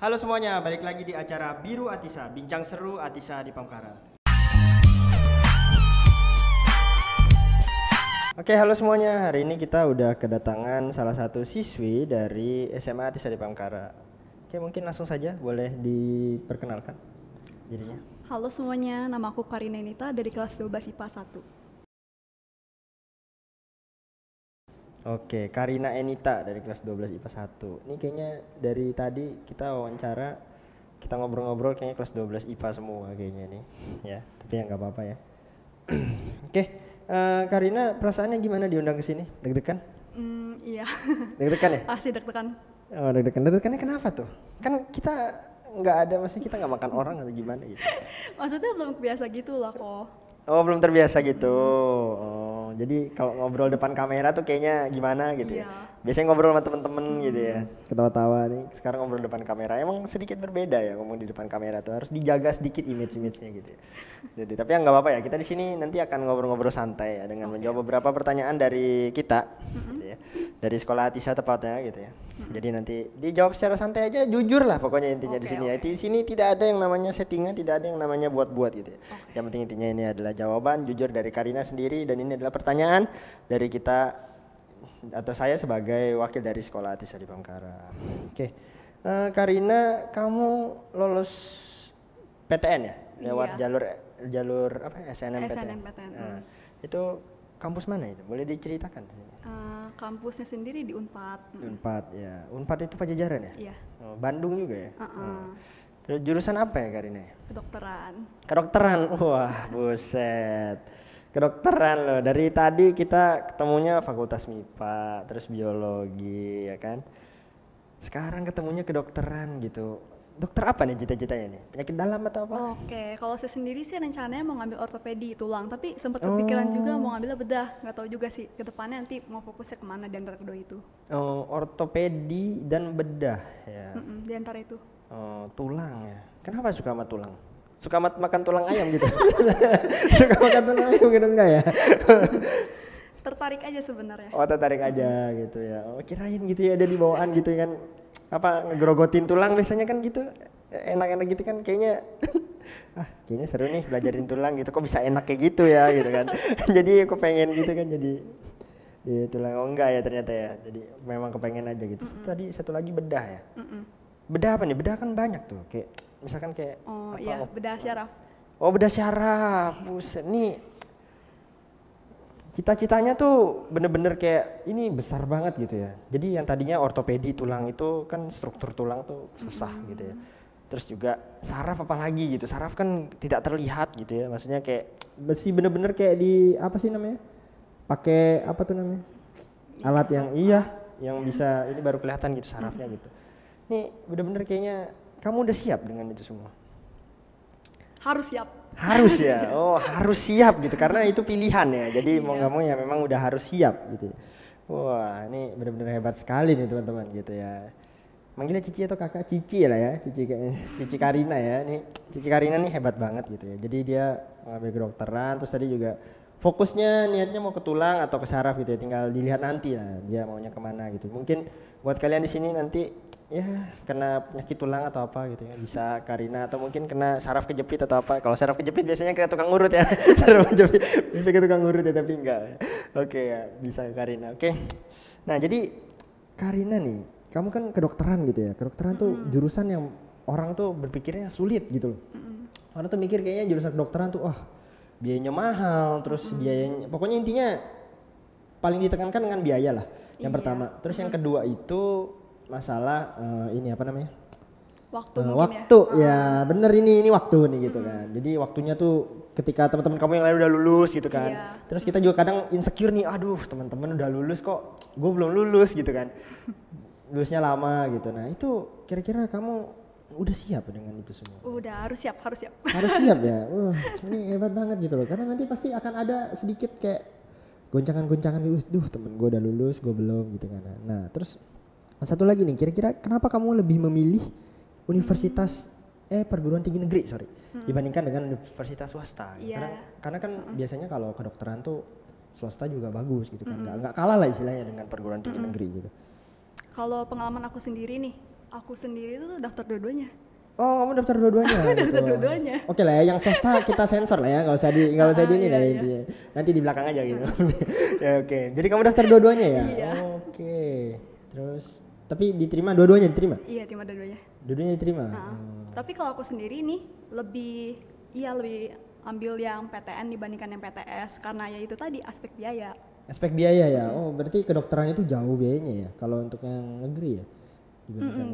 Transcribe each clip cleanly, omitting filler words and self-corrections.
Halo semuanya, balik lagi di acara Biru Atisa, bincang seru Atisa di Pamkaran. Oke, halo semuanya. Hari ini kita udah kedatangan salah satu siswi dari SMA Atisa di Pamkaran. Oke, mungkin langsung saja boleh diperkenalkan dirinya. Halo semuanya, nama aku Karina Enita dari kelas 12 IPA 1. Oke, Karina Enita dari kelas 12 IPA 1. Ini kayaknya dari tadi kita wawancara, kita ngobrol-ngobrol kayaknya kelas 12 IPA semua kayaknya nih. Ya, tapi ya nggak apa-apa ya. Oke, Karina perasaannya gimana diundang ke sini? Deg-degan? Iya. Deg-degan ya? Pasti deg-degan. Oh, deg-degan. Deg-degannya kenapa tuh? Kan kita nggak ada, maksudnya kita nggak makan orang atau gimana gitu. Maksudnya belum biasa gitu lah kok. Oh, belum terbiasa gitu. Oh, jadi kalau ngobrol depan kamera tuh kayaknya gimana gitu ya. Iya. Biasanya ngobrol sama temen-temen gitu ya. Ketawa-tawa nih. Sekarang ngobrol depan kamera. Emang sedikit berbeda ya ngomong di depan kamera tuh. Harus dijaga sedikit image-nya gitu ya. Jadi tapi ya nggak apa-apa ya. Kita di sini nanti akan ngobrol-ngobrol santai ya dengan menjawab beberapa pertanyaan dari kita gitu ya. Dari sekolah Atisa tepatnya gitu ya. Jadi nanti dijawab secara santai aja, jujur lah pokoknya intinya di sini ya. Di sini tidak ada yang namanya settingan, tidak ada yang namanya buat-buat gitu ya. Yang penting intinya ini adalah jawaban jujur dari Karina sendiri dan ini adalah pertanyaan dari kita atau saya sebagai wakil dari sekolah Atisa di Pamkaran. Oke. Karina, kamu lolos PTN ya? Lewat jalur apa? SNMPTN. SNMPTN. Nah, itu kampus mana itu? Boleh diceritakan? Kampusnya sendiri di Unpad. Unpad ya. Unpad itu Pajajaran ya? Iya. Oh, Bandung juga ya? Terus jurusan apa ya Karina? Kedokteran. Kedokteran. Wah, buset. Kedokteran loh. Dari tadi kita ketemunya Fakultas MIPA, terus biologi ya kan. Sekarang ketemunya kedokteran gitu. Dokter apa nih cita-citanya nih? Penyakit dalam atau apa? Oke, kalau saya sendiri sih rencananya mau ngambil ortopedi tulang, tapi sempat kepikiran juga mau ngambil bedah. Nggak tahu juga sih ke depannya nanti mau fokusnya kemana di antara kedua itu. Oh, ortopedi dan bedah ya. Di antara itu. Oh, tulang ya. Kenapa suka sama tulang? Suka makan tulang ayam gitu? Suka makan tulang ayam gitu enggak ya? Tertarik aja sebenarnya. Oh, tertarik aja gitu ya. Oh, kirain gitu ya ada di bawaan gitu kan. Apa ngegrogotin tulang biasanya kan gitu. Enak-enak gitu kan kayaknya. Kayaknya seru nih belajarin tulang gitu. Kok bisa enak kayak gitu ya gitu kan. Jadi aku pengen gitu kan jadi di tulang. Oh enggak ya ternyata ya. Jadi memang kepengen aja gitu. Tadi satu lagi bedah ya. Bedah apa nih? Bedah kan banyak tuh. Kayak misalkan kayak bedah syaraf. Oh, bedah syaraf. Buset nih. Cita-citanya tuh bener-bener kayak ini besar banget gitu ya. Jadi yang tadinya ortopedi tulang itu kan struktur tulang tuh susah gitu ya. Terus juga saraf apalagi gitu. Saraf kan tidak terlihat gitu ya. Maksudnya kayak besi bener-bener kayak di apa sih namanya? Pakai apa tuh namanya? Alat yang yang bisa ini baru kelihatan gitu sarafnya gitu. Nih bener-bener kayaknya kamu udah siap dengan itu semua. Harus siap. Harus ya, harus siap gitu karena itu pilihan ya. Jadi mau nggak mau ya memang udah harus siap gitu. Wah, ini benar-benar hebat sekali nih teman-teman gitu ya. Manggilnya Cici atau kakak? Cici lah ya, Cici Karina ya. Nih Cici Karina nih hebat banget gitu ya. Jadi dia mengambil kedokteran, terus tadi juga fokusnya niatnya mau ke tulang atau ke saraf gitu ya. Tinggal dilihat nanti lah dia maunya kemana gitu. Mungkin buat kalian di sini nanti ya kena penyakit tulang atau apa gitu ya bisa Karina atau mungkin kena saraf kejepit atau apa. Kalau saraf kejepit biasanya ke tukang urut ya. Saraf kejepit bisa ke tukang urut ya tapi enggak. Oke ya bisa ke Karina. Oke. Nah jadi Karina nih kamu kan kedokteran gitu ya. Kedokteran tuh jurusan yang orang tuh berpikirnya sulit gitu loh. Orang tuh mikir kayaknya jurusan kedokteran tuh biayanya mahal terus biayanya pokoknya intinya paling ditekankan dengan biaya lah yang pertama. Terus yang kedua itu masalah ini apa namanya waktu ya bener ini waktu nih gitu kan. Jadi waktunya tuh ketika teman-teman kamu yang lain udah lulus gitu kan. Terus kita juga kadang insecure nih, aduh teman-teman udah lulus kok gue belum lulus gitu kan. Lulusnya lama gitu. Nah itu kira-kira kamu udah siap dengan itu semua? Udah harus siap. Harus siap ya. Ini hebat banget gitu loh karena nanti pasti akan ada sedikit kayak goncangan-goncangan temen gue udah lulus gue belum gitu kan. Nah terus satu lagi nih, kira-kira kenapa kamu lebih memilih universitas perguruan tinggi negeri dibandingkan dengan universitas swasta? Karena kan biasanya kalau kedokteran tuh swasta juga bagus gitu kan, nggak kalah lah istilahnya dengan perguruan tinggi negeri gitu. Kalau pengalaman aku sendiri nih, Aku sendiri tuh daftar dua-duanya. Oh, kamu daftar dua-duanya gitu. Daftar dua-duanya. Oke lah ya, yang swasta kita sensor lah ya, nggak usah di ini lah Iya. intinya. Nanti di belakang aja gitu. Ya oke. Jadi kamu daftar dua-duanya ya? Iya. Oke. Terus tapi diterima dua-duanya diterima? Iya, terima dua-duanya. Dua-duanya diterima. Tapi kalau aku sendiri nih lebih ambil yang PTN dibandingkan yang PTS karena ya itu tadi aspek biaya. Aspek biaya ya. Oh, berarti kedokteran itu jauh biayanya ya kalau untuk yang negeri ya?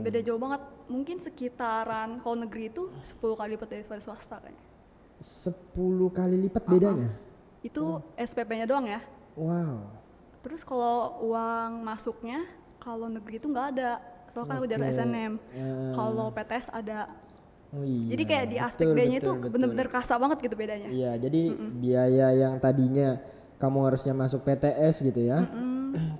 Beda jauh banget. Mungkin sekitaran kalau negeri itu 10 kali lipat daripada swasta kayaknya. 10 kali lipat bedanya? Itu SPP-nya doang ya. Wow. Terus kalau uang masuknya kalau negeri itu nggak ada. Soalnya kan aku jalur SNM. Kalau PTS ada. Oh iya. Jadi kayak di aspek B-nya itu bener-bener kerasa banget gitu bedanya. Iya, jadi biaya yang tadinya kamu harusnya masuk PTS gitu ya.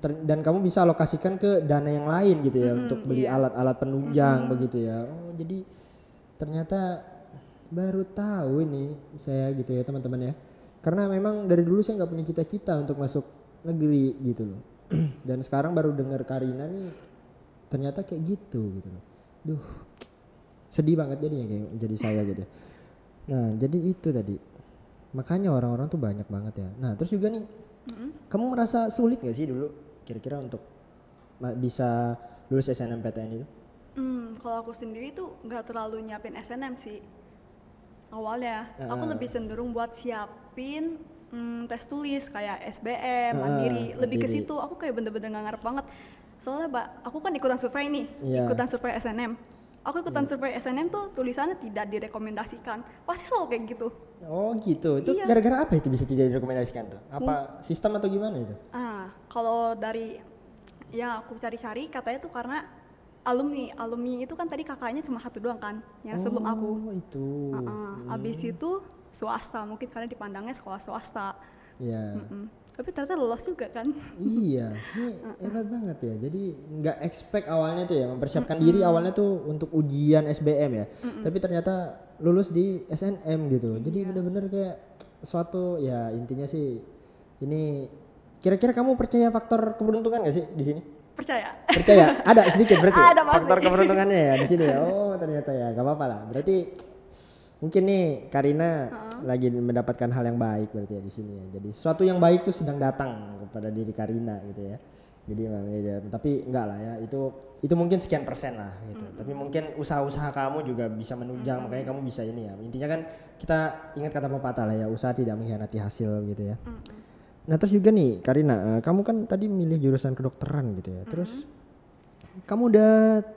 Dan kamu bisa alokasikan ke dana yang lain gitu ya untuk beli alat-alat penunjang begitu ya. Oh, jadi ternyata baru tahu ini saya gitu ya teman-teman ya. Karena memang dari dulu saya nggak punya cita-cita untuk masuk negeri gitu loh. Dan sekarang baru dengar Karina nih ternyata kayak gitu loh. Duh, sedih banget jadinya kayak jadi saya gitu. Nah, jadi itu tadi. Makanya orang-orang tuh banyak banget ya. Nah, terus juga nih, kamu merasa sulit gak sih dulu kira-kira untuk bisa lulus SNMPTN itu? Kalau aku sendiri tuh nggak terlalu nyiapin SNM sih awalnya. Aku lebih cenderung buat siapin tes tulis kayak SBM, Mandiri. Lebih ke situ. Aku kayak bener-bener nggak ngarep banget. Soalnya aku kan ikutan survei nih, ikutan survei SNM. Aku ikutan survei SNM tuh tulisannya tidak direkomendasikan. Pasti selalu kayak gitu. Oh gitu. Itu gara-gara apa itu bisa tidak direkomendasikan tuh? Apa sistem atau gimana itu? Kalau dari yang aku cari-cari katanya tuh karena alumni itu kan tadi kakaknya cuma satu doang kan yang sebelum aku. Oh itu. Abis itu swasta, mungkin karena dipandangnya sekolah swasta. Iya. Tapi ternyata lolos juga kan. Iya, ini hebat banget ya. Jadi nggak expect awalnya tuh ya mempersiapkan diri awalnya tuh untuk ujian SBM ya. Tapi ternyata lulus di SNM gitu. Jadi bener-bener kayak suatu ya intinya sih ini. Kira-kira kamu percaya faktor keberuntungan gak sih di sini? Percaya. Percaya? Ada sedikit berarti. Ada pasti. Faktor keberuntungannya ya di sini ya. Oh ternyata ya, gak apa-apa lah. Berarti mungkin nih Karina lagi mendapatkan hal yang baik berarti ya di sini ya. Jadi sesuatu yang baik tuh sedang datang kepada diri Karina gitu ya. Jadi ya, tapi enggak lah ya. Itu mungkin sekian persen lah gitu. Tapi mungkin usaha-usaha kamu juga bisa menunjang makanya kamu bisa ini ya. Intinya kan kita ingat kata pepatah lah ya, usaha tidak mengkhianati hasil gitu ya. Nah terus juga nih Karina, kamu kan tadi milih jurusan kedokteran gitu ya. Terus kamu udah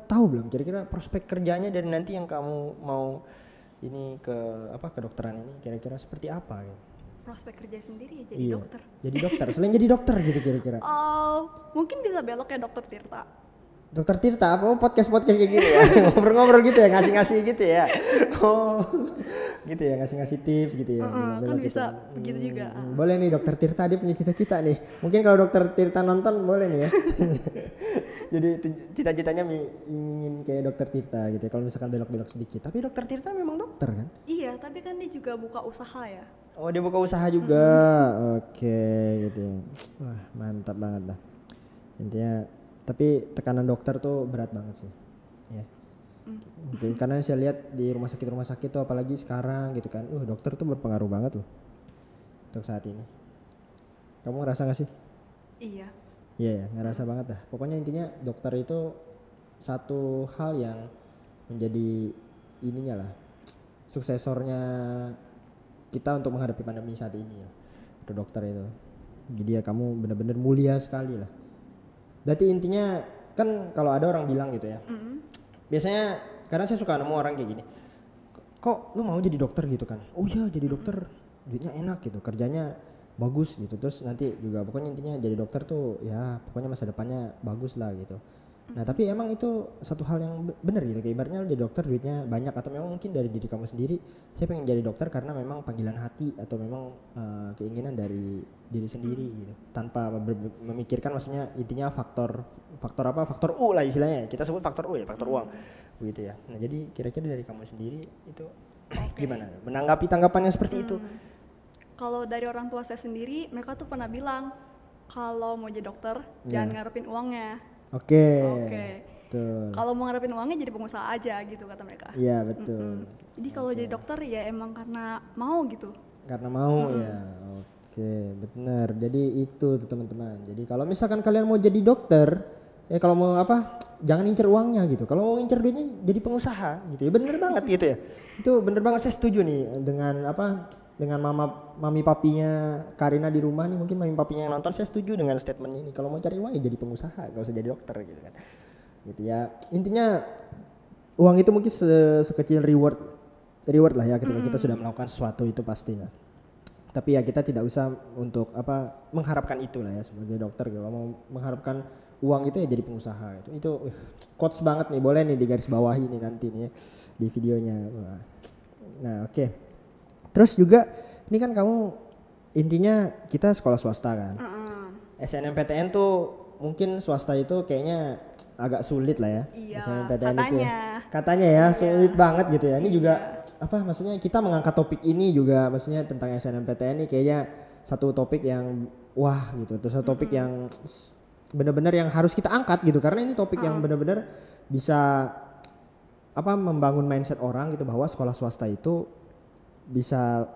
tahu belum kira-kira prospek kerjanya dari nanti yang kamu mau ini kedokteran ini kira-kira seperti apa gitu? Prospek kerja sendiri ya jadi dokter. Jadi dokter. Selain jadi dokter gitu kira-kira. Mungkin bisa belok kayak dokter Tirta. Dokter Tirta apa podcast kayak gini ya? Ngobrol-ngobrol gitu ya, ngasih-ngasih gitu ya. Oh. Gitu ya, ngasih-ngasih tips gitu ya. Kan bisa begitu juga. Boleh nih dokter Tirta, dia punya cita-cita nih. Mungkin kalau dokter Tirta nonton boleh nih ya. Jadi cita-citanya ingin kayak dokter Tirta gitu ya. Kalau misalkan belok-belok sedikit. Tapi dokter Tirta memang dokter kan? Iya, tapi kan dia juga buka usaha ya. Oh dia buka usaha juga. Oke gitu. Wah mantap banget lah. Intinya tapi tekanan dokter tuh berat banget sih. Ya. Karena saya lihat di rumah sakit tuh apalagi sekarang gitu kan. Dokter tuh berpengaruh banget loh. Untuk saat ini. Kamu ngerasa gak sih? Iya. Iya ya, ngerasa banget dah. Pokoknya intinya dokter itu satu hal yang menjadi ininya lah. Suksesornya kita untuk menghadapi pandemi saat ini ya. Untuk dokter itu. Jadi ya kamu benar-benar mulia sekali lah. Berarti intinya kan kalau ada orang bilang gitu ya. Biasanya karena saya suka nemu orang kayak gini. Kok lu mau jadi dokter gitu kan? Oh iya jadi dokter duitnya enak gitu, kerjanya bagus gitu. Terus nanti juga pokoknya intinya jadi dokter tuh ya pokoknya masa depannya bagus lah gitu. Nah tapi emang itu satu hal yang benar gitu. Kayak ibaratnya jadi dokter duitnya banyak atau memang mungkin dari diri kamu sendiri saya pengen jadi dokter karena memang panggilan hati atau memang keinginan dari diri sendiri gitu. Tanpa memikirkan maksudnya intinya faktor U lah istilahnya. Kita sebut faktor U ya, faktor uang begitu ya. Nah jadi kira-kira dari kamu sendiri itu gimana? Menanggapi tanggapannya seperti itu? Kalau dari orang tua saya sendiri mereka tuh pernah bilang kalau mau jadi dokter jangan ngarepin uangnya. Oke. Betul. Kalau mau ngarepin uangnya jadi pengusaha aja gitu kata mereka. Iya betul. Jadi kalau jadi dokter ya emang karena mau gitu. Karena mau ya. Oke, benar. Jadi itu tuh teman-teman. Jadi kalau misalkan kalian mau jadi dokter, ya kalau mau apa, jangan incer uangnya gitu. Kalau mau incer duitnya jadi pengusaha gitu ya. Bener banget gitu ya. Itu bener banget, saya setuju nih dengan apa, dengan mami papinya Karina di rumah nih, mungkin mami papinya yang nonton, saya setuju dengan statement ini. Kalau mau cari uang ya jadi pengusaha, gak usah jadi dokter gitu kan. Gitu ya. Intinya uang itu mungkin sekecil reward lah ya ketika kita sudah melakukan sesuatu itu pasti lah. Tapi ya kita tidak usah untuk apa mengharapkan itu lah ya sebagai dokter. Kalau mau mengharapkan uang itu ya jadi pengusaha. Itu quotes banget nih, boleh nih digaris bawahi nih nanti nih ya, di videonya. Nah oke. Terus juga ini kan kamu intinya kita sekolah swasta kan. SNMPTN tuh mungkin swasta itu kayaknya agak sulit lah ya. Iya, SNMPTN katanya. itu ya. Katanya ya sulit banget gitu ya. Ini juga apa maksudnya kita mengangkat topik ini juga maksudnya tentang SNMPTN ini kayaknya satu topik yang wah gitu. Terus satu topik yang benar-benar yang harus kita angkat gitu karena ini topik yang benar-benar bisa apa membangun mindset orang gitu bahwa sekolah swasta itu bisa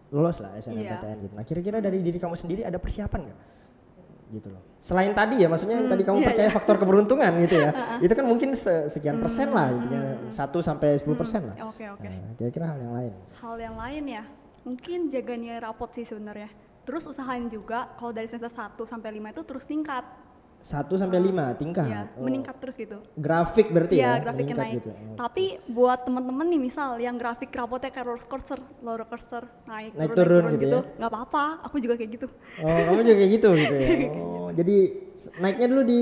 lolos lah SNMPTN gitu. Nah kira-kira dari diri kamu sendiri ada persiapan nggak gitu loh? Selain tadi ya maksudnya yang tadi kamu percaya faktor keberuntungan gitu ya. Itu kan mungkin sekian persen lah intinya 1 sampai 10% lah. Oke. Nah, kira-kira hal yang lain. Hal yang lain ya, mungkin jaga nilai rapot sih sebenarnya. Terus usahain juga kalau dari semester 1 sampai 5 itu terus tingkat. 1 sampai 5 tingkat. Iya, meningkat terus gitu. Grafik berarti Iya, ya, grafiknya meningkat naik. gitu. Tapi buat teman-teman nih misal yang grafik rapotnya kayak roller coaster naik Naik turun turun gitu ya? nggak apa-apa, aku juga kayak gitu. Oh, kamu juga kayak gitu gitu ya. Oh, jadi naiknya dulu di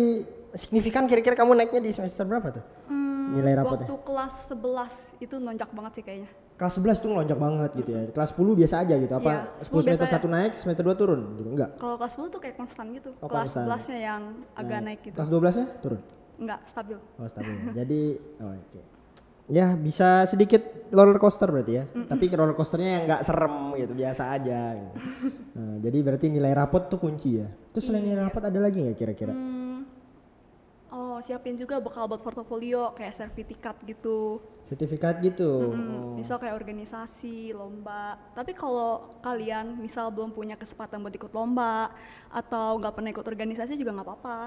signifikan kira-kira kamu naiknya di semester berapa tuh? Nilai rapotnya. Waktu kelas 11 itu nonjak banget sih kayaknya. Kelas 11 tuh ngelonjak banget gitu ya. Kelas 10 biasa aja gitu. Apa Iya, 10 semester biasa 1 naik, semester 2 turun gitu? Enggak. Kalau kelas 10 tuh kayak konstan gitu. Oh, Kelas konstan. 11-nya yang agak naik gitu. Kelas 12-nya turun. Enggak, stabil. Oh, stabil. Jadi oke. Ya, bisa sedikit roller coaster berarti ya. Tapi roller coasternya yang enggak serem gitu, biasa aja gitu. Nah, jadi berarti nilai rapot tuh kunci ya. Terus selain nilai rapot ada lagi enggak kira-kira? Oh, siapin juga bekal buat portofolio kayak sertifikat gitu. Sertifikat gitu. Misal kayak organisasi, lomba. Tapi kalau kalian misal belum punya kesempatan buat ikut lomba atau nggak pernah ikut organisasi juga nggak apa-apa.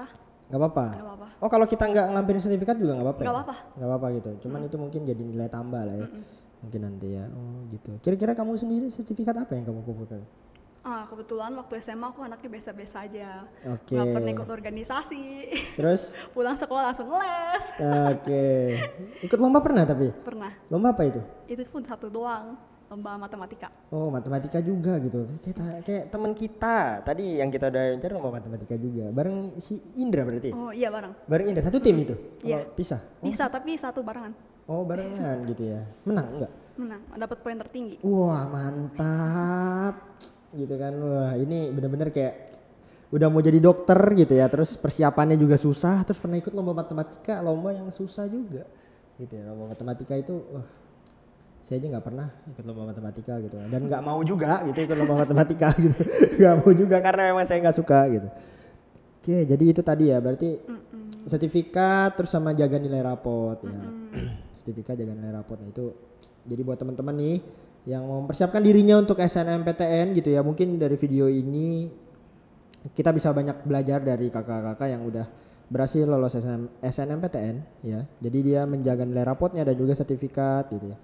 Nggak apa-apa. Nggak apa-apa. Oh, kalau kita nggak ngelampirin sertifikat juga nggak apa-apa. Nggak ya? apa-apa. Nggak apa-apa gitu. Cuman itu mungkin jadi nilai tambah lah ya. Mungkin nanti ya. Oh, gitu. Kira-kira kamu sendiri sertifikat apa yang kamu kumpulkan? Kebetulan waktu SMA aku anaknya biasa-biasa aja. Oke. Nggak pernah ikut organisasi. Terus? Pulang sekolah langsung les. Oke. Ikut lomba pernah tapi? Pernah. Lomba apa itu? Itu pun satu doang. Lomba matematika. Oh, matematika juga gitu. Kayak teman kita tadi yang kita udah cari lomba matematika juga. Bareng si Indra berarti? Oh iya bareng. Bareng Indra, satu tim itu? Iya. Oh, pisah? Bisa tapi satu barengan. Oh, barengan gitu ya. Menang enggak? Menang. Dapat poin tertinggi. Wah, mantap. Gitu kan. Wah, ini bener-bener kayak udah mau jadi dokter gitu ya. Terus persiapannya juga susah. Terus pernah ikut lomba matematika, lomba yang susah juga. Gitu ya. Lomba matematika itu wah, saya aja nggak pernah ikut lomba matematika gitu. Dan nggak mau juga gitu ikut lomba matematika gitu. Nggak mau juga karena memang saya nggak suka gitu. Oke, jadi itu tadi ya. Berarti sertifikat terus sama jaga nilai rapot ya. Sertifikat jaga nilai rapot. Nah itu jadi buat teman-teman nih yang mau mempersiapkan dirinya untuk SNMPTN gitu ya, mungkin dari video ini kita bisa banyak belajar dari kakak-kakak yang udah berhasil lolos SNMPTN ya. Jadi dia menjaga nilai rapotnya dan juga sertifikat gitu ya.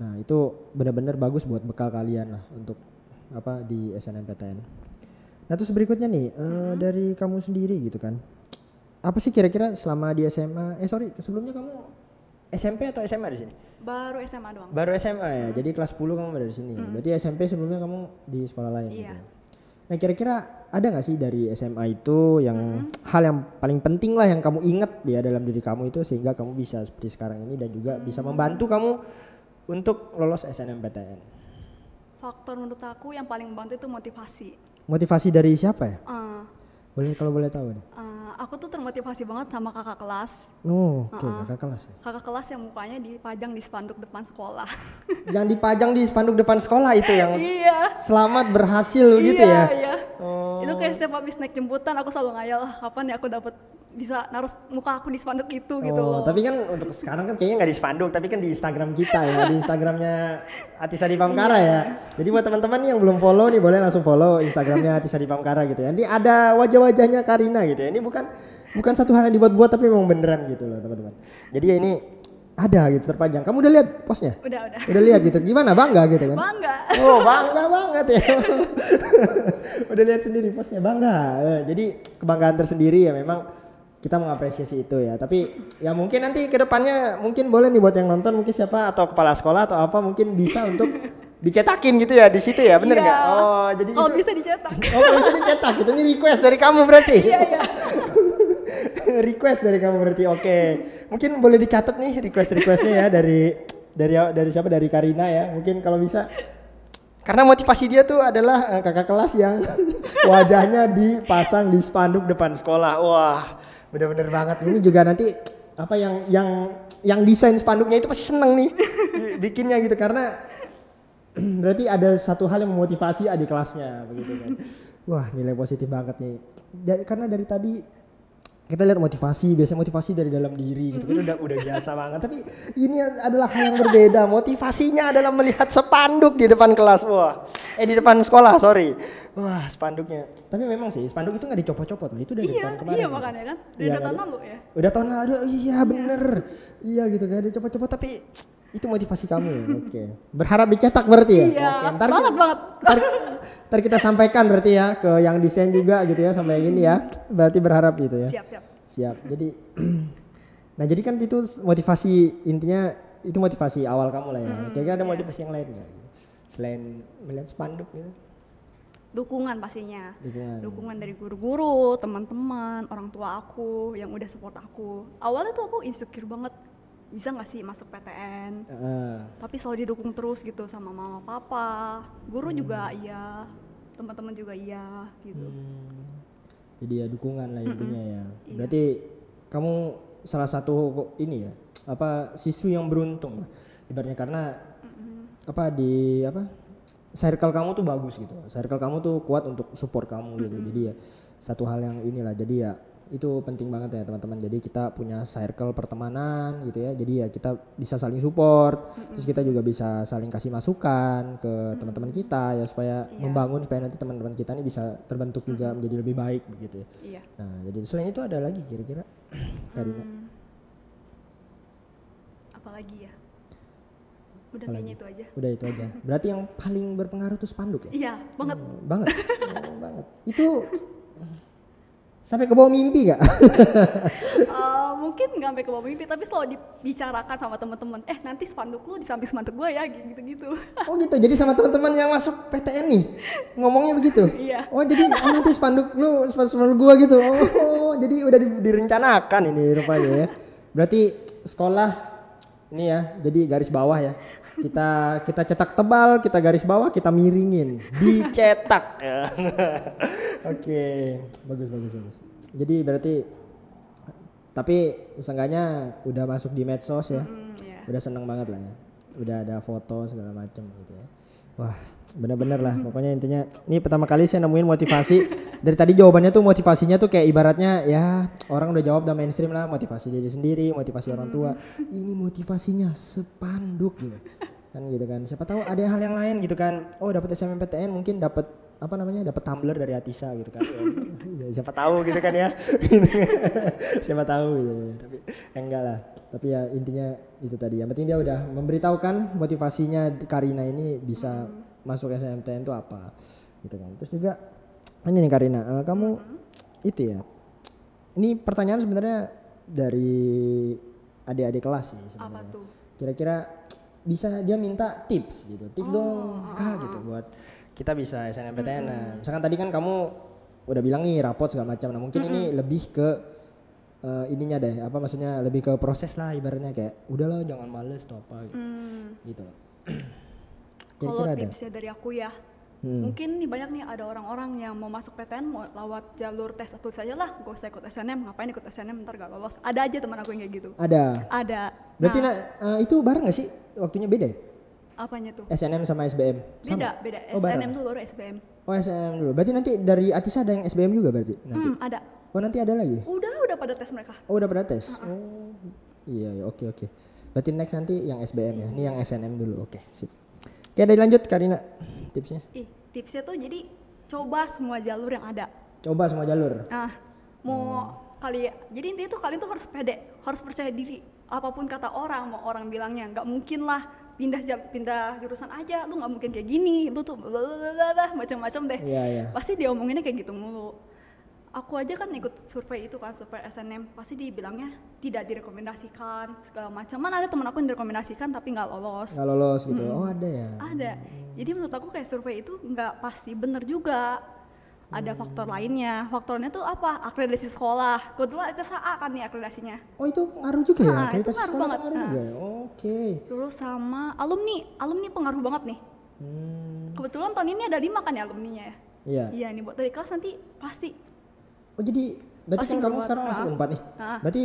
Nah itu benar-benar bagus buat bekal kalian lah untuk apa di SNMPTN. Nah terus berikutnya nih dari kamu sendiri gitu kan, apa sih kira-kira selama di SMA? Sebelumnya kamu SMP atau SMA di sini? Baru SMA doang. Baru SMA ya, jadi kelas 10 kamu dari sini. Berarti SMP sebelumnya kamu di sekolah lain gitu. Iya. Nah kira-kira ada gak sih dari SMA itu yang hal yang paling penting lah yang kamu ingat ya dalam diri kamu itu sehingga kamu bisa seperti sekarang ini dan juga bisa membantu kamu untuk lolos SNMPTN? Faktor menurut aku yang paling membantu itu motivasi. Motivasi dari siapa ya? Eh, Kalau boleh tahu nih. Aku tuh termotivasi banget sama kakak kelas. Oh, oke, kakak kelas ya. Kakak kelas yang mukanya dipajang di spanduk depan sekolah. Yang dipajang di spanduk depan sekolah itu yang Iya. selamat berhasil gitu ya. Iya. Oh. Itu kayak setiap habis naik jemputan aku selalu ngayal kapan ya aku dapat bisa naruh muka aku di spanduk itu gitu Oh, loh. tapi kan untuk sekarang kan kayaknya nggak di spanduk, tapi kan di Instagram kita ya, di Instagramnya Atisa Dipamkara ya. Jadi buat teman-teman yang belum follow nih, boleh langsung follow Instagramnya Atisa Dipamkara gitu ya. Ini ada wajah-wajahnya Karina gitu ya. Ini bukan satu hal yang dibuat-buat, tapi memang beneran gitu loh teman-teman. Jadi ya ini ada gitu terpanjang. Kamu udah lihat postnya? Udah. Udah lihat gitu. Gimana, bangga gitu kan? Bangga. Oh, bangga banget ya. Udah lihat sendiri postnya, bangga. Jadi kebanggaan tersendiri ya, memang kita mengapresiasi itu ya. Tapi ya mungkin nanti ke depannya mungkin boleh nih buat yang nonton, mungkin siapa atau kepala sekolah atau apa mungkin bisa untuk dicetakin gitu ya di situ ya, bener Iya. nggak? Oh, jadi Oh, itu bisa dicetak. Oh, bisa dicetak gitu. Ini request dari kamu berarti. Iya. Request dari kamu berarti. Oke. Mungkin boleh dicatat nih requestnya ya dari siapa? Dari Karina ya. Mungkin kalau bisa, karena motivasi dia tuh adalah kakak kelas yang wajahnya dipasang di spanduk depan sekolah. Wah, bener-bener banget. Ini juga nanti apa yang desain spanduknya itu pasti seneng nih bikinnya gitu, karena berarti ada satu hal yang memotivasi adik kelasnya begitu kan. Wah, nilai positif banget nih. Karena dari tadi kita lihat biasanya motivasi dari dalam diri gitu kan, udah biasa banget. Tapi ini adalah hal yang berbeda. Motivasinya adalah melihat spanduk di depan kelas. Di depan sekolah, sorry. Wah, spanduknya. Tapi memang sih spanduk itu nggak dicopot-copot loh. Itu dari tahun kemarin. Iya gitu. makanya kan. Iya, Udah tahun lalu ya. Udah tahun lalu. Iya bener. Iya gitu kan, dicopot-copot, tapi itu motivasi kamu ya. Oke. Berharap dicetak berarti ya. Iya. Oke, Banget. ntar kita sampaikan berarti ya ke yang desain juga gitu ya, sampai gini ya. Berarti berharap gitu ya. Siap. Jadi nah jadi kan itu motivasi, intinya itu motivasi awal kamu lah ya. Kira-kira ada motivasi yang lain nggak? Selain melihat spanduk gitu? Dukungan pastinya. Dukungan Dari guru-guru, teman-teman, orang tua aku yang udah support aku. Awalnya tuh aku insecure banget. Bisa nggak sih masuk PTN? Tapi selalu didukung terus gitu sama mama papa. Guru juga iya, teman-teman juga iya gitu. Jadi ya dukungan lah intinya ya. Berarti kamu salah satu ini ya, siswi yang beruntung lah ibaratnya, karena circle kamu tuh bagus gitu. Circle kamu tuh kuat untuk support kamu gitu. Jadi ya satu hal yang inilah. Jadi ya itu penting banget ya teman-teman. Jadi kita punya circle pertemanan gitu ya. Jadi ya kita bisa saling support. Terus kita juga bisa saling kasih masukan ke teman-teman kita ya, supaya membangun, supaya nanti teman-teman kita ini bisa terbentuk juga menjadi lebih baik begitu ya. Iya. Nah, jadi selain itu ada lagi kira-kira Karina? Apalagi ya? Udah kayaknya itu aja. Udah itu aja. Berarti yang paling berpengaruh tuh spanduk ya? Iya, banget. Banget. Banget. Itu sampai ke bawah mimpi gak? Mungkin nggak sampai ke bawah mimpi, tapi selalu dibicarakan sama teman-teman. Nanti spanduk lu di samping spanduk gue ya, gitu-gitu. Oh gitu. Jadi sama teman-teman yang masuk PTN nih ngomongnya begitu? Iya. Oh jadi nanti spanduk lu spanduk gua gitu. Oh jadi udah direncanakan ini rupanya ya. Berarti sekolah ini ya, jadi garis bawah ya. Kita cetak tebal, kita garis bawah, kita miringin, dicetak. Oke, bagus. Jadi berarti, tapi seenggaknya udah masuk di medsos ya, udah seneng banget lah ya, udah ada foto segala macam gitu ya. Wah, bener-bener lah. Pokoknya intinya, ini pertama kali saya nemuin motivasi. Dari tadi jawabannya tuh motivasinya tuh kayak ibaratnya ya orang udah jawab udah mainstream lah, motivasi diri sendiri, motivasi orang tua. Ini motivasinya spanduk gitu. Kan gitu kan. Siapa tahu ada hal yang lain gitu kan. Oh, dapat SNMPTN mungkin dapat dapat tumbler dari Atisa gitu kan. Ya, siapa tahu gitu kan ya. Siapa tahu gitu. Tapi enggak lah. Tapi ya intinya itu tadi. Yang penting dia udah memberitahukan motivasinya Karina ini bisa masuk SNMPTN itu apa gitu kan. Terus juga ini nih Karina, kamu itu ya. Ini pertanyaan sebenarnya dari adik-adik kelas sih sebenarnya. Apa tuh? Kira-kira bisa dia minta tips gitu. Tips dong Kak gitu buat kita bisa SNMPTN. Nah, misalkan tadi kan kamu udah bilang nih rapot segala macam. Nah, mungkin ini lebih ke ininya deh, maksudnya lebih ke proses lah ibaratnya, kayak udahlah jangan males atau apa gitu. Gitu loh. Kalau tipsnya dari aku ya, mungkin nih banyak nih ada orang-orang yang mau masuk PTN mau lewat jalur tes atau saja lah, gak usah ikut SNM, ngapain ikut SNM ntar gak lolos. Ada aja teman aku yang kayak gitu. Ada. Berarti itu bareng gak sih? Waktunya beda ya? Apanya tuh? SNM sama SBM? Beda. SNM tuh baru SBM. Oh SNM dulu. Berarti nanti dari Atisa ada yang SBM juga berarti? Nanti? Ada. Oh nanti ada lagi? Udah pada tes mereka. Oh udah pada tes? Oh iya, oke. Berarti next nanti yang SBM ya, ini yang SNM dulu, oke sip. Oke ada lanjut Karina tipsnya? Tipsnya tuh jadi coba semua jalur yang ada. Coba semua jalur? Jadi intinya tuh kalian tuh harus pede, harus percaya diri. Apapun kata orang, mau orang bilangnya nggak mungkin lah pindah jurusan aja, lu nggak mungkin kayak gini, lu tuh macam-macam deh. Iya. Pasti diomonginnya kayak gitu mulu. Aku aja kan ikut survei itu kan, survei SNM, pasti dibilangnya tidak direkomendasikan segala macam. Mana ada teman aku yang direkomendasikan tapi nggak lolos. Nggak lolos gitu? Oh ada ya? Ada. Jadi menurut aku kayak survei itu nggak pasti bener juga. Ada faktor lainnya. Faktornya tuh apa? Akreditasi sekolah. Kebetulan SSA kan nih akreditasinya. Oh itu ngaruh juga ya? Akreditasi itu sekolah banget. ngaruh juga ya? Oke. Terus sama alumni pengaruh banget nih. Kebetulan tahun ini ada 5 kan ya alumninya ya. Iya. Iya nih buat dari kelas nanti pasti. Oh jadi berarti Pasti kan kamu berbuat, sekarang masih Unpad nih. Berarti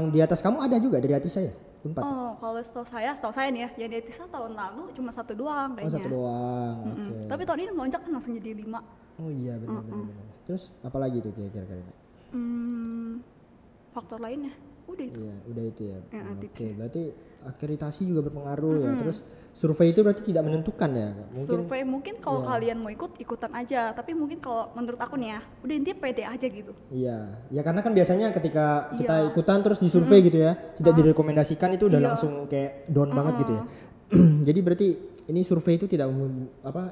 di atas kamu ada juga dari hati saya Unpad. Oh kalau setahu saya nih ya, yang di Etisa tahun lalu cuma 1 doang kayaknya. Oh 1 doang. Oke. Tapi tahun ini melonjak kan langsung jadi 5. Oh iya benar. Terus apa lagi tuh kira-kira? Faktor lainnya udah itu. Iya, udah itu ya. Tipsnya. Berarti akreditasi juga berpengaruh ya. Terus survei itu berarti tidak menentukan ya? Survei mungkin kalau kalian mau ikutan aja, tapi mungkin kalau menurut aku nih ya, udah intinya pede aja gitu. Iya, ya karena kan biasanya ketika kita ikutan terus di survei gitu ya, tidak direkomendasikan itu udah langsung kayak down banget gitu ya. Jadi berarti ini survei itu tidak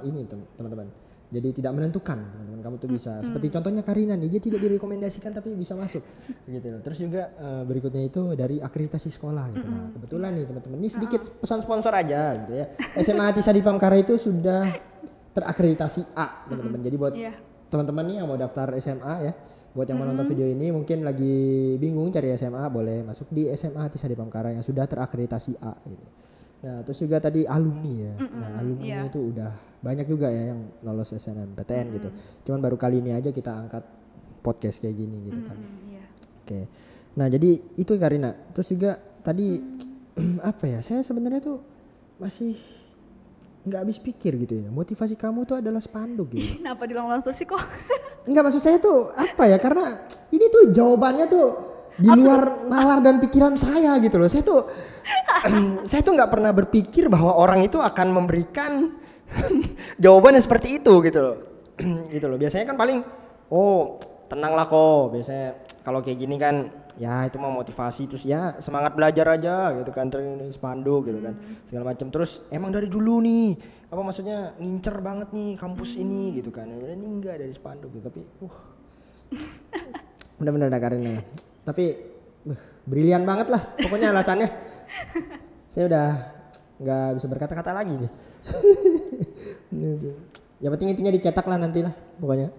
ini teman-teman. Jadi tidak menentukan teman-teman, kamu tuh bisa seperti contohnya Karina nih, dia tidak direkomendasikan tapi bisa masuk gitu loh. Terus juga berikutnya itu dari akreditasi sekolah gitu. Nah kebetulan nih teman-teman, ini sedikit pesan sponsor aja gitu ya. SMA Tisa Diphamkara itu sudah terakreditasi A teman-teman. Jadi buat teman-teman nih yang mau daftar SMA ya, buat yang menonton video ini mungkin lagi bingung cari SMA, boleh masuk di SMA Tisa Diphamkara yang sudah terakreditasi A gitu. Nah terus juga tadi alumni ya. Nah alumni itu udah banyak juga ya yang lolos SNMPTN gitu. Cuman baru kali ini aja kita angkat podcast kayak gini gitu kan. Oke. Nah jadi itu Karina. Terus juga tadi apa ya? Saya sebenarnya tuh masih nggak habis pikir gitu ya. Motivasi kamu tuh adalah spanduk gitu. Kenapa diulang-ulang terus sih kok? Enggak, maksud saya tuh apa ya? Karena ini tuh jawabannya tuh di luar nalar dan pikiran saya gitu loh. Saya tuh nggak pernah berpikir bahwa orang itu akan memberikan jawaban yang seperti itu gitu loh. Gitu loh. Biasanya kan paling tenanglah kok. Biasanya kalau kayak gini kan ya itu mau motivasi, terus ya semangat belajar aja gitu kan, terus spanduk gitu kan segala macam. Terus emang dari dulu nih apa maksudnya ngincer banget nih kampus ini gitu kan. Ini enggak dari spanduk gitu, tapi bener-bener Karina. Tapi brilian banget lah pokoknya alasannya. Saya udah nggak bisa berkata-kata lagi nih. Ya penting intinya dicetak lah nanti lah pokoknya.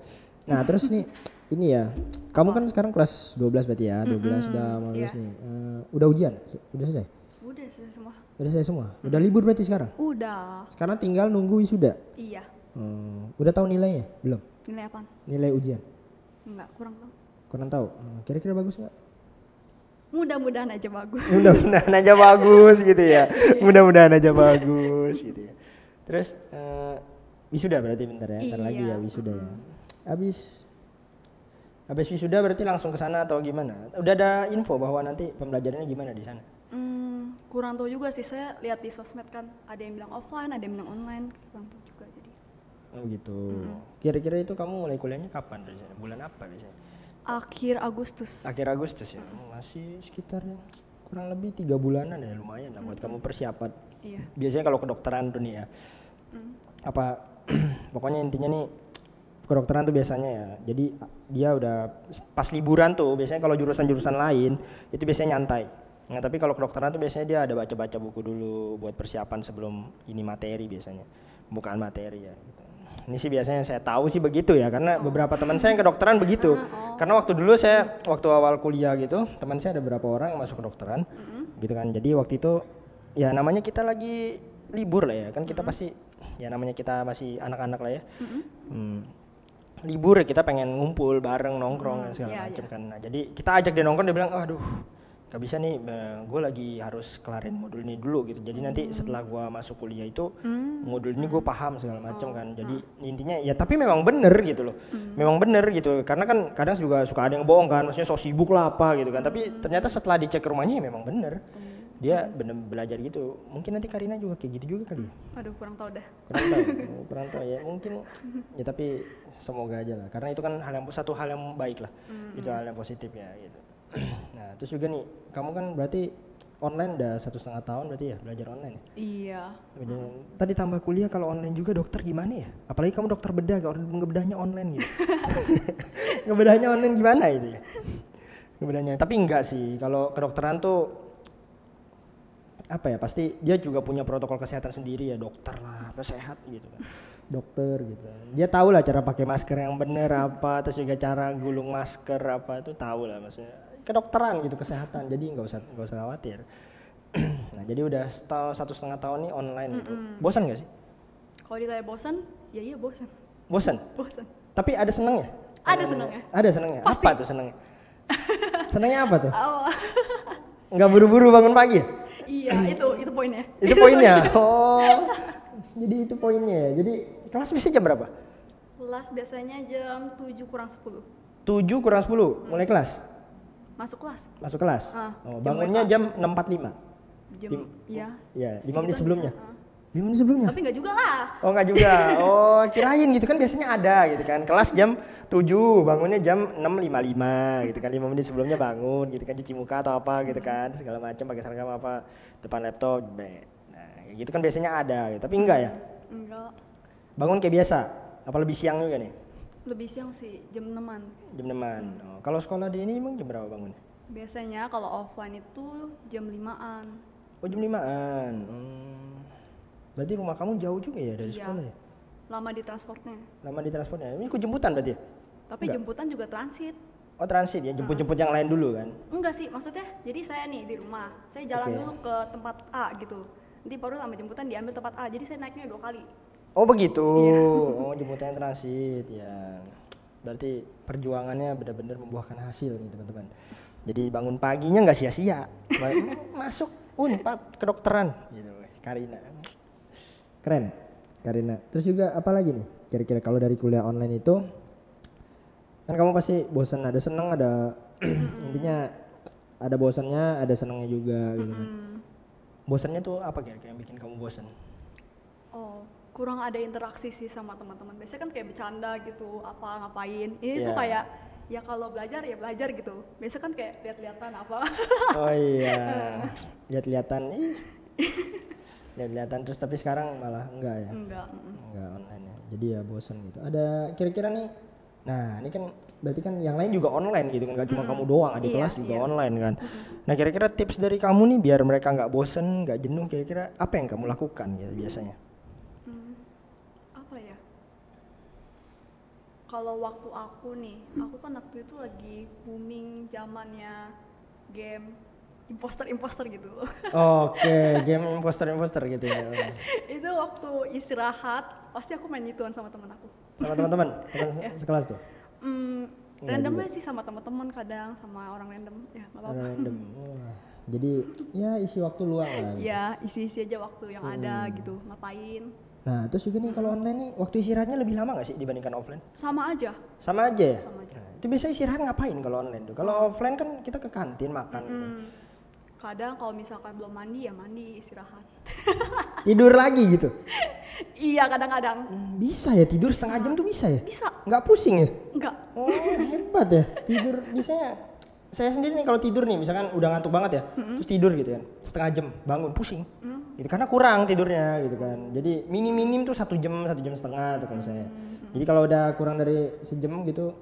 Nah terus nih ini ya, kamu kan sekarang kelas 12 berarti ya, 12 udah mau lulus nih. Udah ujian? Udah selesai? Udah selesai semua. Udah selesai semua? Udah libur berarti sekarang? Udah. Sekarang tinggal nunggu wisuda? Iya. Udah tahu nilainya? Belum? Nilai apaan? Nilai ujian? Enggak, kurang tahu. Kurang tahu? Kira-kira bagus nggak? Mudah-mudahan aja bagus. Mudah-mudahan aja bagus gitu ya. Mudah-mudahan aja bagus gitu ya. Terus wisuda berarti bentar ya, ntar lagi ya wisuda ya. Habis wisuda berarti langsung ke sana atau gimana? Udah ada info bahwa nanti pembelajarannya gimana di sana? Kurang tahu juga sih, saya lihat di sosmed kan ada yang bilang offline, ada yang bilang online, kurang tahu juga jadi. Oh gitu. Kira-kira itu kamu mulai kuliahnya kapan dari sana? Bulan apa biasanya? Akhir Agustus. Akhir Agustus ya. Masih sekitar kurang lebih 3 bulanan ya, lumayan lah buat kamu persiapan. Iya. Biasanya kalau kedokteran tuh nih ya. Pokoknya intinya nih kedokteran tuh biasanya ya. Jadi dia udah pas liburan tuh biasanya kalau jurusan-jurusan lain itu biasanya nyantai. Nah, tapi kalau kedokteran tuh biasanya dia ada baca-baca buku dulu buat persiapan sebelum ini materi biasanya. Pembukaan materi ya gitu. Ini sih biasanya saya tahu sih begitu ya, karena beberapa teman saya yang kedokteran begitu. Karena waktu dulu waktu awal kuliah gitu, teman saya ada beberapa orang yang masuk kedokteran, gitu kan. Jadi waktu itu ya namanya kita lagi libur lah ya, kan kita pasti ya namanya kita masih anak-anak lah ya. Libur ya kita pengen ngumpul bareng nongkrong dan segala macam kan. Nah, jadi kita ajak dia nongkrong, dia bilang, aduh gak bisa nih, gue lagi harus kelarin modul ini dulu gitu. Jadi nanti setelah gue masuk kuliah itu modul ini gue paham segala macam kan. Jadi intinya ya tapi memang bener gitu loh, memang bener gitu. Karena kan kadang juga suka ada yang bohong kan, maksudnya so sibuk lah apa gitu kan. Tapi ternyata setelah dicek ke rumahnya ya memang bener. Dia bener belajar gitu. Mungkin nanti Karina juga kayak gitu juga kali ya. Aduh, kurang tahu dah. Kurang tahu ya mungkin ya, tapi semoga aja lah. Karena itu kan satu hal yang baik lah. Itu hal yang positif ya gitu. Nah terus juga nih, kamu kan berarti online udah 1,5 tahun berarti ya belajar online ya? Iya. Tadi tambah kuliah kalau online juga dokter gimana ya? Apalagi kamu dokter bedah, kalau ngebedahnya online gitu. Ngebedahnya online gimana itu ya? Ngebedahnya, tapi enggak sih, kalau kedokteran tuh apa ya, pasti dia juga punya protokol kesehatan sendiri ya, dokter lah, sehat gitu kan. Dokter gitu. Dia tahu lah cara pakai masker yang bener apa, terus juga cara gulung masker apa itu tahu lah maksudnya. Kedokteran gitu, kesehatan. Jadi nggak usah khawatir. Nah, jadi udah 1,5 tahun nih online gitu. Bosan nggak sih? Kalau ditanya bosan, ya iya bosan. Bosan? Bosan. Tapi ada senangnya? Ada senangnya. Ada senangnya. Pasti. Apa tuh senangnya? Senangnya apa tuh? Oh. Nggak buru-buru bangun pagi ya? Iya, itu poinnya. Itu poinnya. Oh. Jadi itu poinnya ya. Jadi kelas biasanya jam berapa? Kelas biasanya jam 7 kurang 10. 7 kurang 10 mulai kelas? Masuk kelas. Masuk kelas? Oh, jam bangunnya berapa? jam 6.45? Iya. Iya, 5 menit Segitu sebelumnya? bisa. 5 menit sebelumnya? Tapi nggak juga lah. Oh nggak juga, oh kirain gitu kan, biasanya ada gitu kan, kelas jam 7, bangunnya jam 6.55 gitu kan, 5 menit sebelumnya bangun gitu kan, cuci muka atau apa gitu kan, segala macam, pakai seragam apa, depan laptop, nah gitu kan biasanya ada gitu. Tapi enggak ya? Enggak. Bangun kayak biasa, apa lebih siang juga nih? Lebih siang sih, jam 6-an. Jam 6-an, oh, kalau sekolah di ini emang jam berapa bangunnya? Biasanya kalau offline itu jam 5-an. Oh jam 5-an. Berarti rumah kamu jauh juga ya dari sekolah ya? Lama di transportnya. Lama di transportnya. Ini ikut jemputan berarti ya? Tapi jemputan juga transit. Oh transit ya, jemput-jemput yang lain dulu kan? Enggak sih, maksudnya jadi saya nih di rumah, saya jalan dulu ke tempat A gitu. Nanti baru sama jemputan diambil tempat A, jadi saya naiknya 2 kali. Oh begitu. Iya. Oh jemputannya transit ya. Berarti perjuangannya benar-benar membuahkan hasil nih teman-teman. Jadi bangun paginya nggak sia-sia. Masuk Unpad kedokteran gitu. Karina. Keren, Karina. Terus juga apa lagi nih? Kira-kira kalau dari kuliah online itu, kan kamu pasti bosan, ada seneng, ada intinya ada bosannya, ada senengnya juga gitu kan. Bosannya tuh apa kira-kira yang bikin kamu bosan? Oh, kurang ada interaksi sih sama teman-teman. Biasanya kan kayak bercanda gitu, apa ngapain. Ini tuh kayak ya kalau belajar ya belajar gitu. Biasanya kan kayak lihat-lihatan apa. Oh iya, lihat-lihatan. Lihat-lihatan terus, tapi sekarang malah enggak ya? Enggak online ya. Jadi ya bosan gitu. Ada kira-kira nih, nah ini kan berarti kan yang lain juga online gitu kan, gak cuma kamu doang, adik kelas juga online kan. Nah kira-kira tips dari kamu nih biar mereka nggak bosan, nggak jenuh, kira-kira apa yang kamu lakukan gitu biasanya? Apa ya? Kalau waktu aku nih, aku kan waktu itu lagi booming zamannya game imposter gitu. Oke, game imposter gitu ya. Itu waktu istirahat pasti aku main gituan sama teman aku. Sama teman-teman sekelas tuh? Randomnya sih sama teman-teman, kadang sama orang random ya nggak apa-apa. Random. Jadi ya isi waktu luang lah. Gitu. Ya isi-isi aja waktu yang ada gitu, ngapain. Nah terus juga nih kalau online nih waktu istirahatnya lebih lama gak sih dibandingkan offline? Sama aja. Sama aja ya? Sama aja. Nah, itu biasanya istirahat ngapain kalau online tuh? Kalau offline kan kita ke kantin makan gitu. Kadang kalau misalkan belum mandi ya mandi, istirahat. Tidur lagi gitu? Iya kadang-kadang. Bisa ya tidur setengah jam tuh bisa ya? Bisa. Nggak pusing ya? Enggak. Oh hebat ya, tidur biasanya. Saya sendiri nih kalau tidur nih misalkan udah ngantuk banget ya, terus tidur gitu kan, setengah jam bangun pusing. Gitu karena kurang tidurnya gitu kan. Jadi minim tuh 1 jam, 1 jam setengah tuh kalau saya. Jadi kalau udah kurang dari sejam gitu,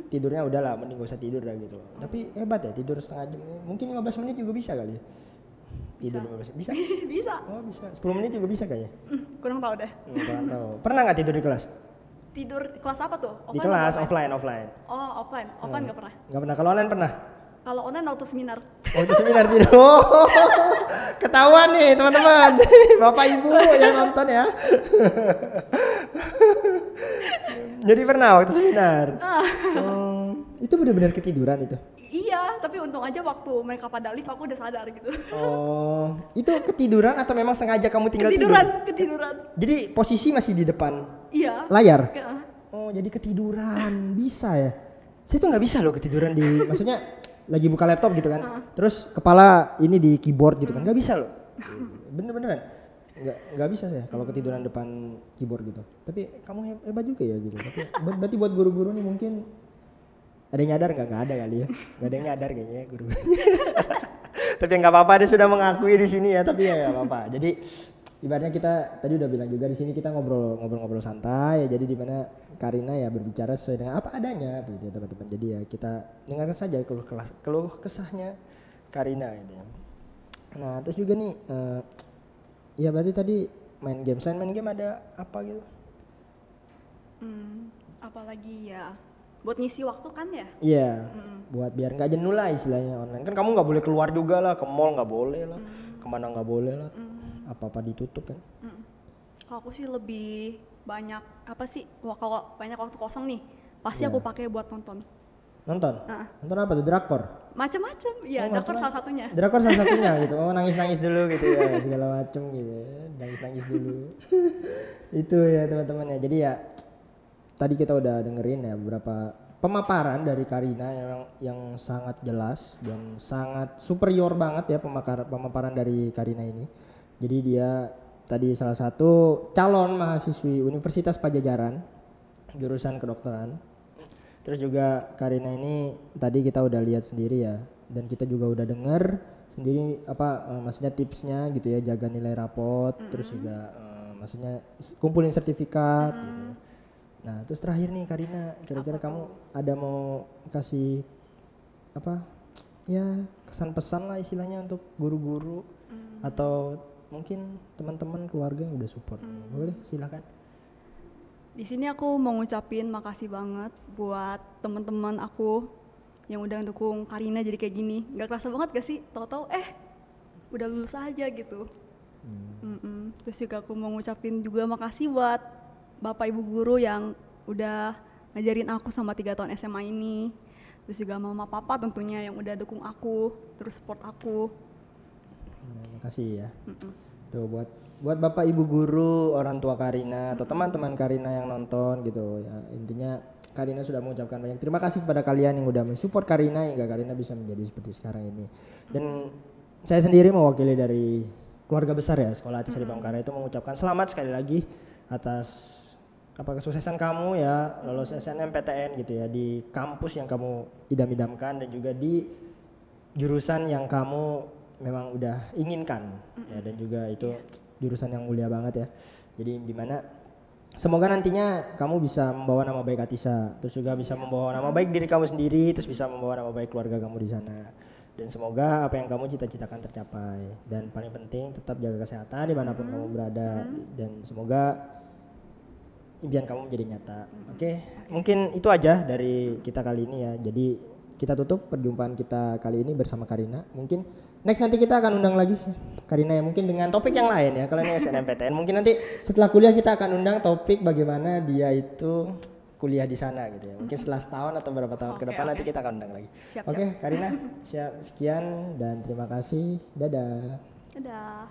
tidurnya udahlah mending gak usah tidur dah gitu. Tapi hebat ya tidur setengah jam. Mungkin 15 menit juga bisa kali ya. Tidur 15 bisa? Bisa. Oh bisa. 10 menit juga bisa kayaknya. Kurang tahu deh. Kurang tahu. Pernah nggak tidur di kelas? Tidur kelas apa tuh? Di kelas offline. Oh offline nggak pernah. Nggak pernah. Kalau online pernah? Kalau online waktu seminar. Waktu seminar tidur. Oh, ketahuan nih teman-teman. Bapak ibu yang nonton ya. Jadi pernah waktu seminar. Itu benar-benar ketiduran itu? Iya, tapi untung aja waktu mereka pada lift aku udah sadar gitu. Oh, itu ketiduran atau memang sengaja kamu tinggal Ketiduran. Jadi posisi masih di depan Iya. layar? Ya. Oh, jadi ketiduran. Bisa ya? Saya tuh nggak bisa loh ketiduran di, maksudnya lagi buka laptop gitu kan. Terus kepala ini di keyboard gitu kan. Nggak bisa loh. Bener-beneran. Nggak bisa saya kalau ketiduran depan keyboard gitu. Tapi kamu hebat juga ya gitu. Tapi berarti buat guru-guru nih mungkin ada yang nyadar nggak? Nggak ada kali ya. Nggak ada yang nyadar kayaknya guru-gurunya. Tapi nggak apa-apa, dia sudah mengakui di sini ya. Tapi ya nggak apa-apa. Jadi ibaratnya kita tadi udah bilang juga di sini kita ngobrol-ngobrol santai ya. Jadi di mana Karina ya berbicara sesuai dengan apa adanya begitu ya teman-teman. Jadi ya kita dengarkan saja keluh kesahnya Karina gitu ya. Nah terus juga nih ya berarti tadi main game. Selain main game ada apa gitu? Apalagi ya buat ngisi waktu kan ya? Iya, buat biar nggak jenuh lah istilahnya online. Kan kamu nggak boleh keluar juga lah, ke mall nggak boleh lah, kemana nggak boleh lah, apa-apa ditutup kan. Kalau aku sih lebih banyak apa sih? Kalau banyak waktu kosong nih, pasti aku pakai buat nonton. Nonton? Nonton apa tuh? Drakor? Macem-macem, ya drakor salah satunya. Drakor salah satunya gitu. Oh nangis-nangis dulu gitu ya, segala macem gitu. Nangis-nangis dulu. Itu ya teman-teman ya. Jadi ya tadi kita udah dengerin ya beberapa pemaparan dari Karina yang sangat jelas dan sangat superior banget ya pemaparan dari Karina ini. Jadi dia tadi salah satu calon mahasiswi Universitas Padjadjaran jurusan kedokteran. Terus juga Karina ini tadi kita udah lihat sendiri ya, dan kita juga udah denger sendiri apa maksudnya tipsnya gitu ya, jaga nilai rapot, terus juga maksudnya kumpulin sertifikat gitu. Nah terus terakhir nih Karina, kira-kira kamu ada mau kasih apa ya kesan pesan lah istilahnya untuk guru-guru atau mungkin teman-teman keluarga yang udah support? Boleh silakan. Di sini aku mau ngucapin makasih banget buat teman-teman aku yang udah dukung Karina jadi kayak gini. Gak kerasa banget gak sih? Tahu-tahu udah lulus aja gitu. Terus juga aku mau ngucapin juga makasih buat Bapak Ibu guru yang udah ngajarin aku sama 3 tahun SMA ini. Terus juga Mama Papa tentunya yang udah dukung aku, terus support aku. Makasih ya. Tuh buat Bapak Ibu guru, orang tua Karina atau teman-teman Karina yang nonton gitu ya. Intinya Karina sudah mengucapkan banyak terima kasih kepada kalian yang udah mensupport Karina hingga Karina bisa menjadi seperti sekarang ini. Dan saya sendiri mewakili dari keluarga besar ya Sekolah Hati Seri Bangkara itu mengucapkan selamat sekali lagi atas kesuksesan kamu ya, lolos SNMPTN gitu ya di kampus yang kamu idam-idamkan dan juga di jurusan yang kamu memang udah inginkan ya, dan juga itu jurusan yang mulia banget ya. Jadi dimana semoga nantinya kamu bisa membawa nama baik Atisa, terus juga bisa membawa nama baik diri kamu sendiri, terus bisa membawa nama baik keluarga kamu di sana. Dan semoga apa yang kamu cita-citakan tercapai. Dan paling penting tetap jaga kesehatan dimanapun kamu berada. Dan semoga impian kamu menjadi nyata. Oke, mungkin itu aja dari kita kali ini ya. Jadi kita tutup perjumpaan kita kali ini bersama Karina. Mungkin next nanti kita akan undang lagi Karina ya, mungkin dengan topik yang lain ya. Kalau ini SNMPTN mungkin nanti setelah kuliah kita akan undang topik bagaimana dia itu kuliah di sana gitu ya. Mungkin setelah setahun atau beberapa tahun ke depan nanti kita akan undang lagi. Oke, Karina, sekian dan terima kasih. Dadah. Dadah.